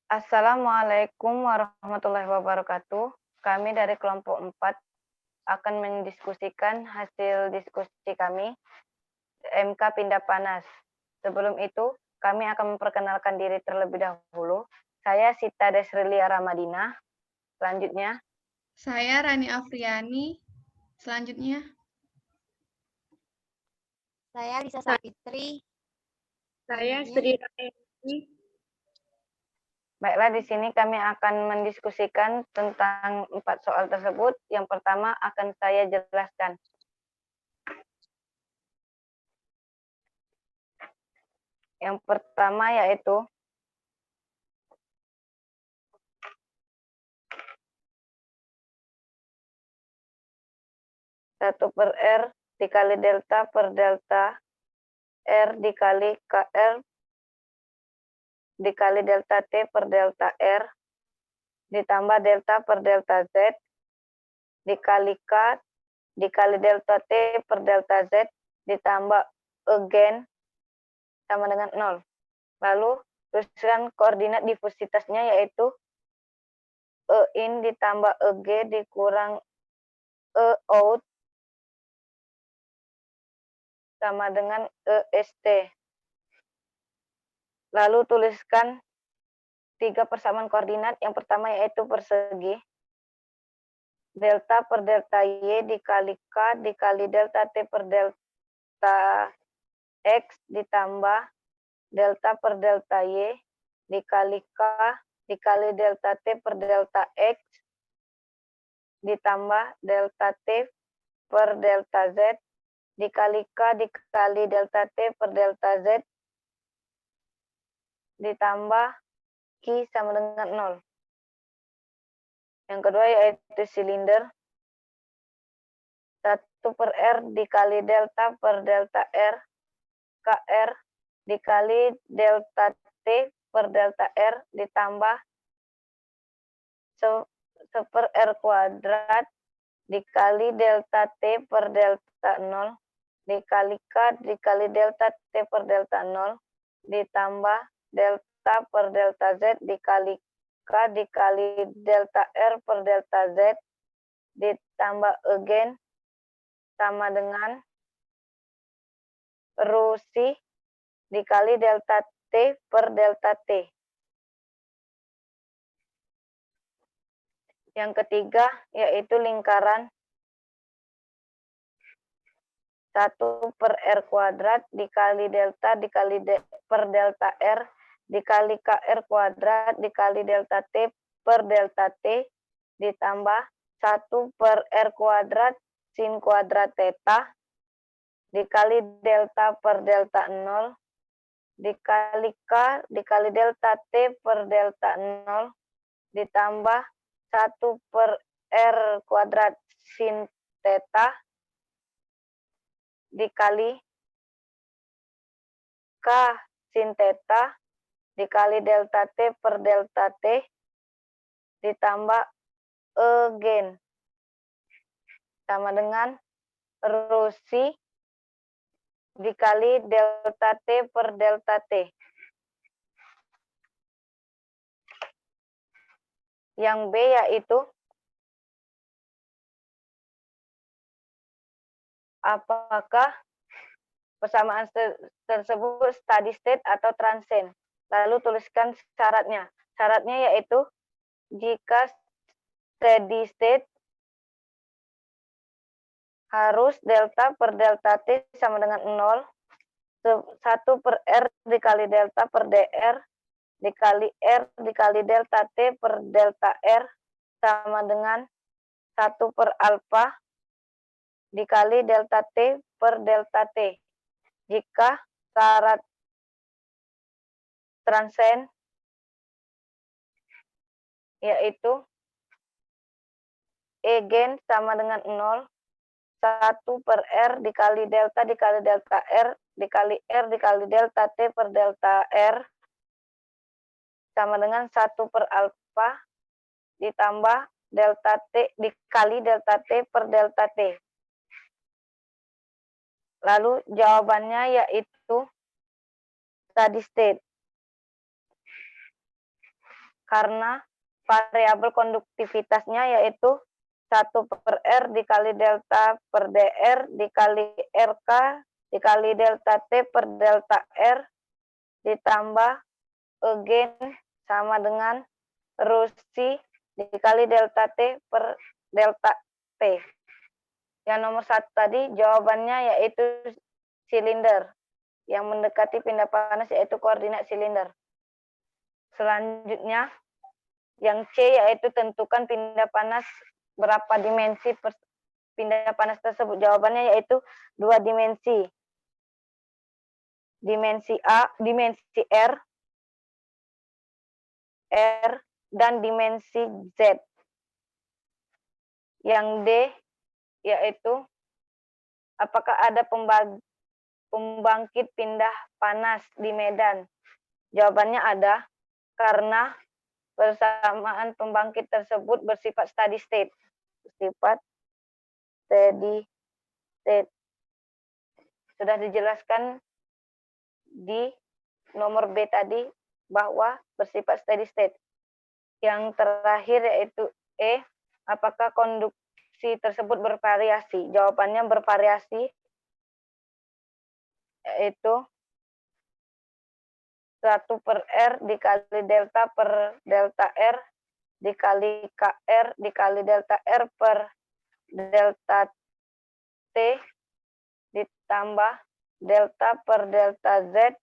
Assalamualaikum warahmatullahi wabarakatuh. Kami dari kelompok 4 akan mendiskusikan hasil diskusi kami, MK Pindah Panas. Sebelum itu, kami akan memperkenalkan diri terlebih dahulu. Saya Sita Desrilia Ramadina. Selanjutnya, Saya Rani Afriani. Selanjutnya, Saya Lisa Sapitri. Saya Selanjutnya, Sri Rahayu. baiklah di sini kami akan mendiskusikan tentang 4 soal tersebut. Yang pertama akan saya jelaskan. Yang pertama yaitu satu per R dikali delta per delta R dikali KR dikali delta T per delta R ditambah delta per delta Z dikali K dikali delta T per delta Z ditambah again sama dengan 0. Lalu tuliskan koordinat difusitasnya yaitu E in ditambah EG dikurang E out sama dengan EST. Lalu tuliskan 3 persamaan koordinat. Yang pertama yaitu persegi. Delta per delta Y dikali K dikali delta T per delta X ditambah delta per delta Y dikali K dikali delta T per delta X ditambah delta T per delta Z dikali K dikali delta T per delta Z ditambah Q sama dengan 0. Yang kedua yaitu silinder. 1 per R dikali delta per delta R KR dikali delta T per delta R ditambah 1 per R kuadrat dikali delta T per delta 0 dikali K dikali delta T per delta 0 ditambah delta per delta Z dikali K dikali delta R per delta Z ditambah again sama dengan rho C dikali delta T per delta T. Yang ketiga yaitu lingkaran 1 per R kuadrat dikali delta dikali per delta R dikali KR kuadrat dikali delta T per delta T ditambah 1 per R kuadrat sin kuadrat theta dikali delta per delta 0 dikali K dikali delta T per delta 0 ditambah 1 per R kuadrat sin theta dikali K sin theta dikali delta T per delta T ditambah again sama dengan rho C dikali delta T per delta T. Yang B yaitu apakah persamaan tersebut steady state atau transient. Lalu tuliskan syaratnya. Syaratnya yaitu jika steady state harus delta per delta T sama dengan 0, 1 per R dikali delta per DR dikali R dikali delta T per delta R sama dengan 1 per alfa dikali delta T per delta T. Jika syarat transient yaitu again sama dengan 0, 1 per R dikali delta R dikali delta T per delta R sama dengan 1 per alfa ditambah delta T dikali delta T per delta T. Lalu jawabannya yaitu steady state. karena variabel konduktivitasnya yaitu 1/R dikali delta per DR dikali RK dikali delta T per delta R ditambah Eugen sama dengan Rusi dikali delta T per delta T. Yang nomor 1 tadi jawabannya yaitu silinder. Yang mendekati pindah panas yaitu koordinat silinder. Selanjutnya, yang C yaitu tentukan pindah panas berapa dimensi pindah panas tersebut. Jawabannya yaitu 2 dimensi. Dimensi A, dimensi R, dan dimensi Z. Yang D yaitu apakah ada pembangkit pindah panas di Medan? Jawabannya ada, karena persamaan pembangkit tersebut bersifat steady state. Bersifat steady state. Sudah dijelaskan di nomor B tadi bahwa bersifat steady state. Yang terakhir yaitu E, apakah konduksi tersebut bervariasi? Jawabannya bervariasi, yaitu 1/R dikali delta per delta R dikali KR dikali delta R per delta T ditambah delta per delta Z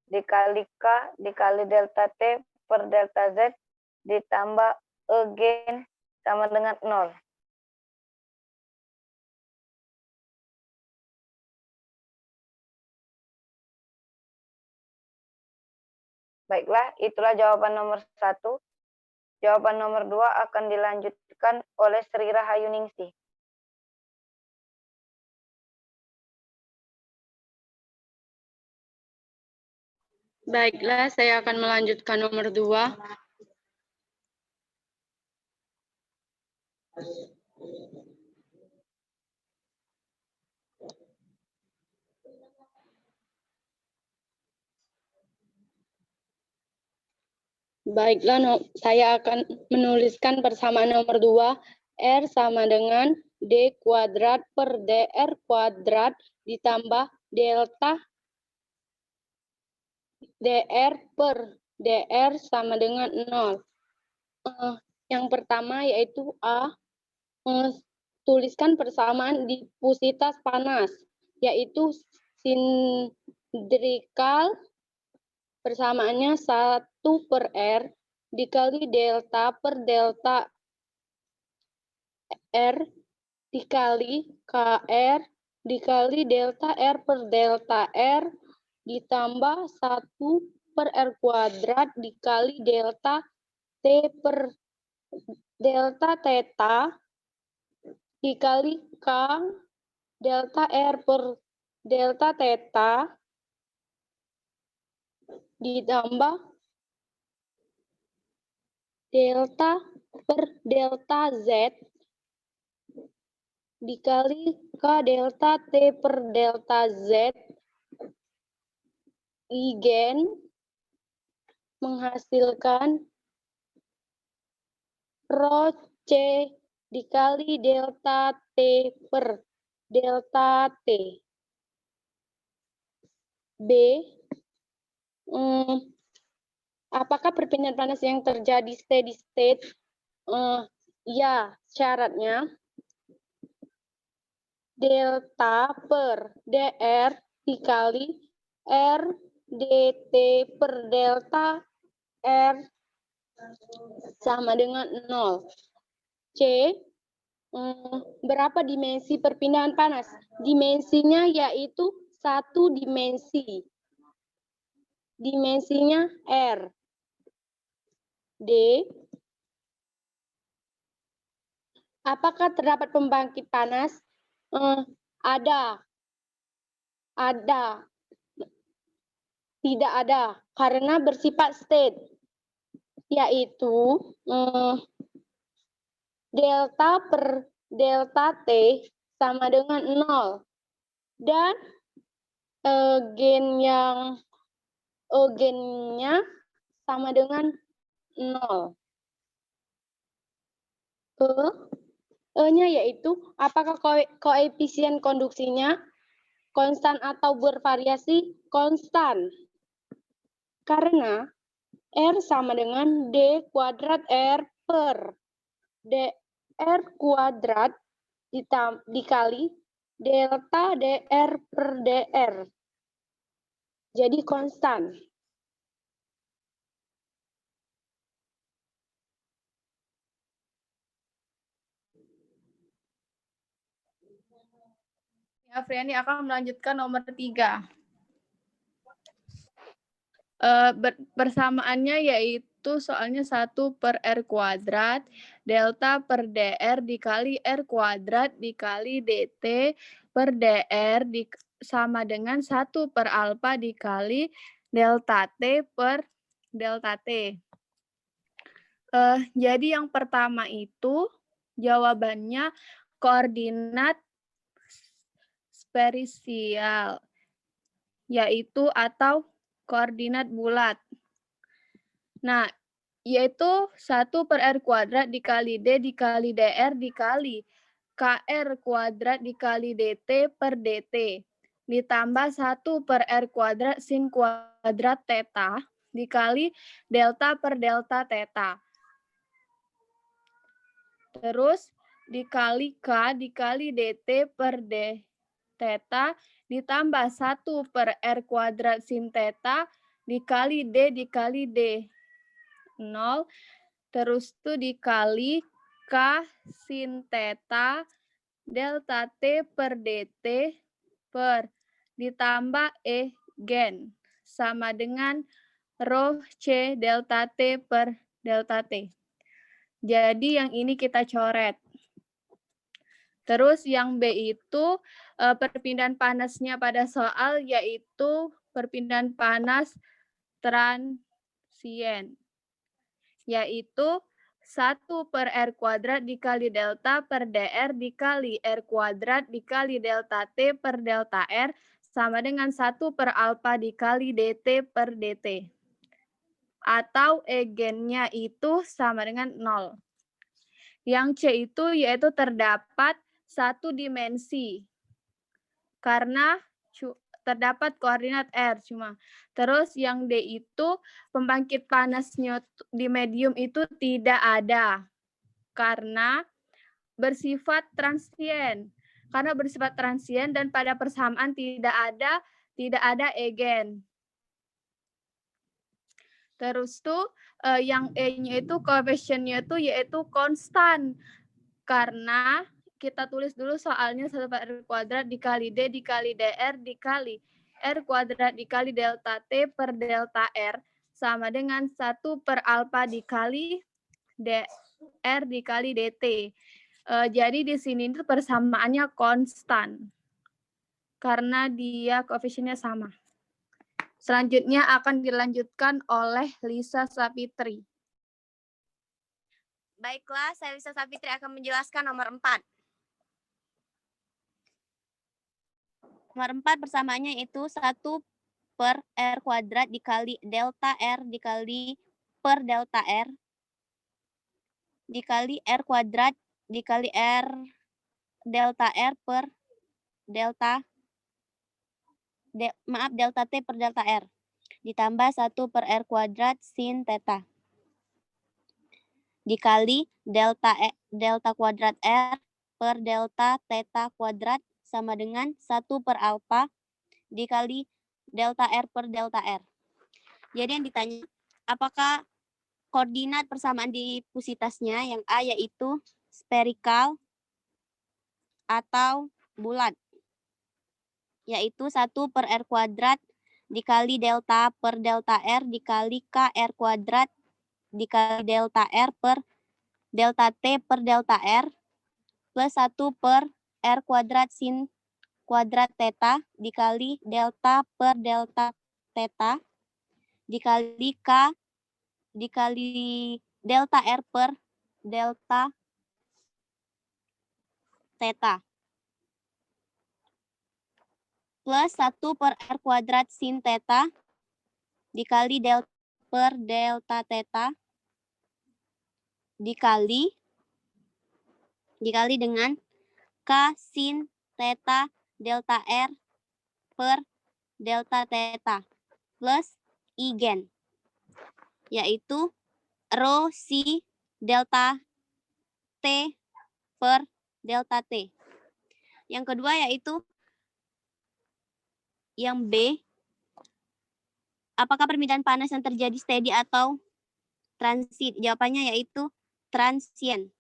dikali K dikali delta T per delta Z ditambah Eugen sama dengan 0. Baiklah, itulah jawaban nomor 1. Jawaban nomor 2 akan dilanjutkan oleh Sri Rahayuningsih. Baiklah, saya akan melanjutkan nomor 2. Baiklah, saya akan menuliskan persamaan nomor 2. R sama dengan D kuadrat per DR kuadrat ditambah delta DR per DR sama dengan 0. Yang pertama yaitu A, tuliskan persamaan difusitas panas, yaitu silindrikal. Persamaannya 1/R dikali delta per delta R dikali KR dikali delta R per delta R ditambah 1/R kuadrat dikali delta T per delta theta dikali K delta R per delta theta ditambah delta per delta Z dikali K delta T per delta Z Eugen menghasilkan rho C dikali delta T per delta T. B, apakah perpindahan panas yang terjadi steady state? Ya, syaratnya delta per DR dikali R dt per delta R sama dengan 0. C, berapa dimensi perpindahan panas? Dimensinya yaitu 1 dimensi. Dimensinya R. D, apakah terdapat pembangkit panas? Ada. Tidak ada, karena bersifat state, yaitu delta per delta T sama dengan 0. Dan eugennya sama dengan 0. E-nya yaitu apakah koefisien konduksinya konstan atau bervariasi? Konstan. Karena R sama dengan D kuadrat R per DR kuadrat dikali delta DR per DR. Jadi konstan. Afriani akan melanjutkan nomor 3. Persamaannya yaitu soalnya 1 per R kuadrat, delta per DR dikali R kuadrat dikali DT per DR sama dengan 1 per alfa dikali delta T per delta T. Jadi yang pertama itu jawabannya koordinat sferisial, yaitu atau koordinat bulat. Nah, yaitu 1 per R kuadrat dikali D dikali DR dikali KR kuadrat dikali DT per DT. Ditambah 1 per R kuadrat sin kuadrat theta dikali delta per delta theta. Terus dikali K dikali DT per D theta ditambah 1 per R kuadrat sin theta dikali D dikali D 0. Terus itu dikali K sin theta delta T per DT per ditambah E gen sama dengan rho C delta T per delta T. Jadi yang ini kita coret. Terus yang B itu perpindahan panasnya pada soal yaitu perpindahan panas transien. Yaitu 1 per R kuadrat dikali delta per DR dikali R kuadrat dikali delta T per delta R sama dengan 1 per alfa dikali DT per DT. Atau E gennya itu sama dengan 0. Yang C itu yaitu terdapat 1 dimensi. Karena terdapat koordinat R cuma. Terus yang D itu pembangkit panasnya di medium itu tidak ada. Karena bersifat transien. Karena bersifat transien dan pada persamaan tidak ada egen. Terus tuh yang E-nya itu koefisiennya itu yaitu konstan. Karena kita tulis dulu soalnya 1 per R kuadrat dikali D dikali DR dikali R kuadrat dikali delta T per delta R sama dengan 1 per alfa dikali DR dikali DT. Jadi di sini itu persamaannya konstan. Karena dia koefisiennya sama. Selanjutnya akan dilanjutkan oleh Lisa Sapitri. Baiklah, saya Lisa Sapitri akan menjelaskan nomor 4. Nomor 4 persamaannya itu 1 per R kuadrat dikali delta R dikali per delta R dikali R kuadrat dikali R delta R per delta delta T per delta R ditambah 1 per R kuadrat sin theta dikali delta kuadrat R per delta theta kuadrat sama dengan 1 per alfa dikali delta R per delta R. Jadi yang ditanya, apakah koordinat persamaan difusitasnya yang A yaitu spherical atau bulat? Yaitu 1 per R kuadrat dikali delta per delta R dikali KR kuadrat dikali delta R per delta T per delta R plus 1 per R kuadrat sin kuadrat theta dikali delta per delta theta dikali K dikali delta R per delta theta plus 1 per R kuadrat sin theta dikali delta per delta theta dikali dengan K sin theta delta R per delta theta plus Igen, yaitu rho si delta T per delta T. Yang kedua yaitu yang B, apakah permintaan panas yang terjadi steady atau transit? Jawabannya yaitu transient,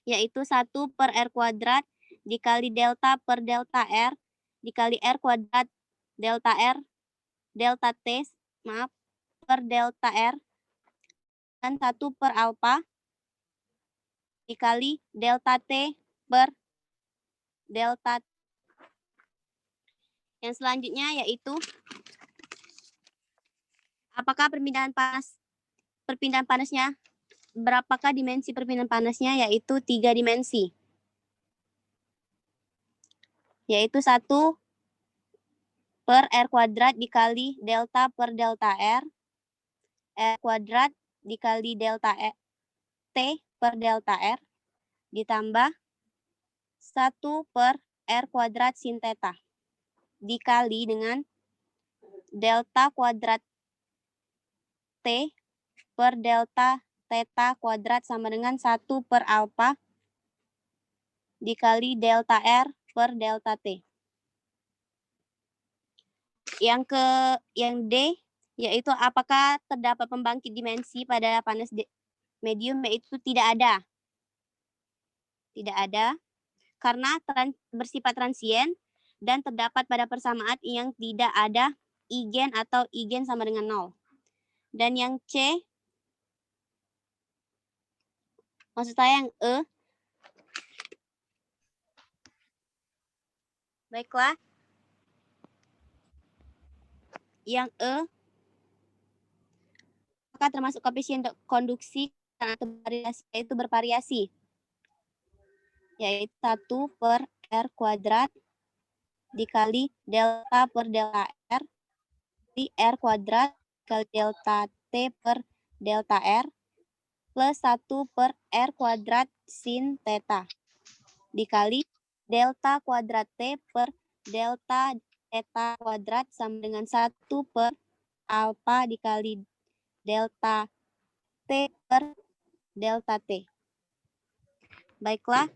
yaitu 1 per R kuadrat dikali delta per delta R dikali R kuadrat delta R delta T per delta R dan 1 per alpha dikali delta T per delta. Yang selanjutnya yaitu apakah perpindahan panasnya, berapakah dimensi perpindahan panasnya, yaitu 3 dimensi. Yaitu 1 per R kuadrat dikali delta per delta R kuadrat dikali delta T per delta R ditambah 1 per R kuadrat sin theta dikali dengan delta kuadrat T per delta theta kuadrat sama dengan 1 per alpha dikali delta R per delta T. Yang D yaitu apakah terdapat pembangkit dimensi pada panas medium, yaitu tidak ada. Tidak ada karena bersifat transien dan terdapat pada persamaan yang tidak ada Igen atau Igen sama dengan 0. Dan yang C, maksud saya yang E. Baiklah. Yang E, apakah termasuk koefisien konduksi atau yaitu bervariasi, yaitu 1 per R kuadrat dikali delta per delta R di R kuadrat dikali delta T per delta R plus 1 per R kuadrat sin theta dikali delta kuadrat T per delta theta kuadrat sama dengan 1 per alpha dikali delta T per delta T. Baiklah,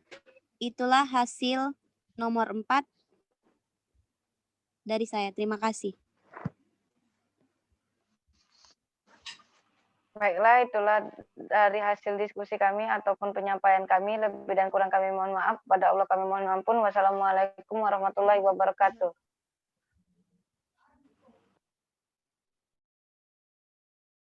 itulah hasil nomor 4 dari saya. Terima kasih. Baiklah, itulah dari hasil diskusi kami ataupun penyampaian kami. Lebih dan kurang kami mohon maaf. Pada Allah kami mohon ampun. Wassalamualaikum warahmatullahi wabarakatuh.